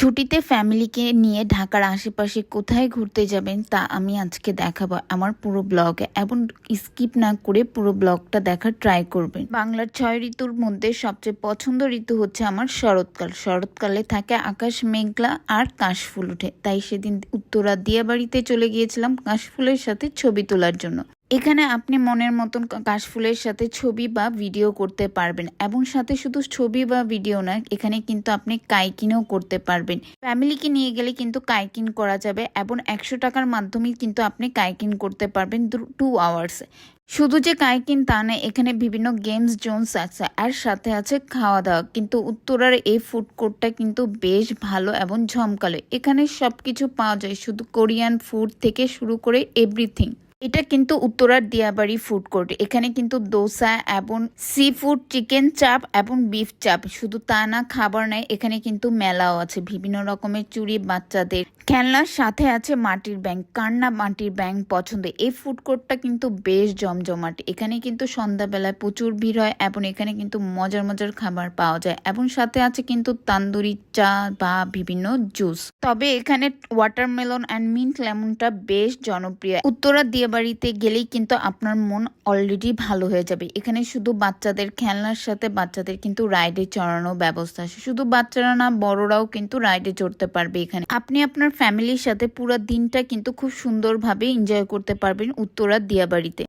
ছুটিতে ফ্যামিলিকে নিয়ে ঢাকার আশেপাশে কোথায় ঘুরতে যাবেন তা আমি আজকে দেখাবো আমার পুরো ব্লগে, এবং স্কিপ না করে পুরো ব্লগটা দেখার ট্রাই করবেন। বাংলার 6 ঋতুর মধ্যে সবচেয়ে পছন্দ ঋতু হচ্ছে আমার শরৎকাল। শরৎকালে থাকে আকাশ মেঘলা আর কাশফুল ওঠে, তাই সেদিন উত্তরা দিয়াবাড়িতে চলে গিয়েছিলাম কাশফুলের সাথে ছবি তোলার জন্য। এখানে আপনি মনের মতন কাশফুলের সাথে ছবি বা ভিডিও করতে পারবেন, এবং সাথে শুধু ছবি বা ভিডিও না, এখানে কিন্তু আপনি কাইকিনও করতে পারবেন। ফ্যামিলিকে নিয়ে গেলে কিন্তু কাইকিন করা যাবে, এবং 100 টাকার মাধ্যমে কিন্তু আপনি কাইকিন করতে পারবেন 2 আওয়ার্সে। শুধু যে কাইকিন তা না, এখানে বিভিন্ন গেমস জোনস আছে, আর সাথে আছে খাওয়া দাওয়া। কিন্তু উত্তরার এই ফুড কোর্টটা কিন্তু বেশ ভালো এবং জমকালো। এখানে সবকিছু পাওয়া যায়, শুধু কোরিয়ান ফুড থেকে শুরু করে এভরিথিং। এটা কিন্তু উত্তরার দিয়াবাড়ি ফুড কোর্ট। এখানে কিন্তু দোসা এবং সি ফুড, চিকেন চাপ এবং বিফ চাপ। শুধু তা না, খাবার নাই, এখানে কিন্তু মেলাও আছে, বিভিন্ন রকমের চুড়ি, বাচ্চাদের খেলনার সাথে আছে মাটির ব্যাংক। কার না মাটির ব্যাংক পছন্দ? এই ফুড কোর্টটা কিন্তু বেশ জমজমাট। এখানে কিন্তু সন্ধ্যাবেলায় প্রচুর ভিড় হয়, এবং এখানে কিন্তু মজার মজার খাবার পাওয়া যায়, এবং সাথে আছে কিন্তু তান্দুরি চা বা বিভিন্ন জুস। তবে এখানে ওয়াটারমেলন অ্যান্ড মিন্ট লেমনটা বেশ জনপ্রিয়। উত্তরা দিয়াবাড়িতে গেলেই কিন্তু আপনার মন অলরেডি ভালো হয়ে যাবে। এখানে শুধু বাচ্চাদের খেলনার সাথে বাচ্চাদের কিন্তু রাইডে চড়ানোর ব্যবস্থা আছে। শুধু বাচ্চারা না, বড়রাও কিন্তু রাইডে চড়তে পারবে। এখানে আপনি আপনার ফ্যামিলির সাথে পুরো দিনটা কিন্তু খুব সুন্দরভাবে এনজয় করতে পারবেন উত্তরা দিয়াবাড়িতে।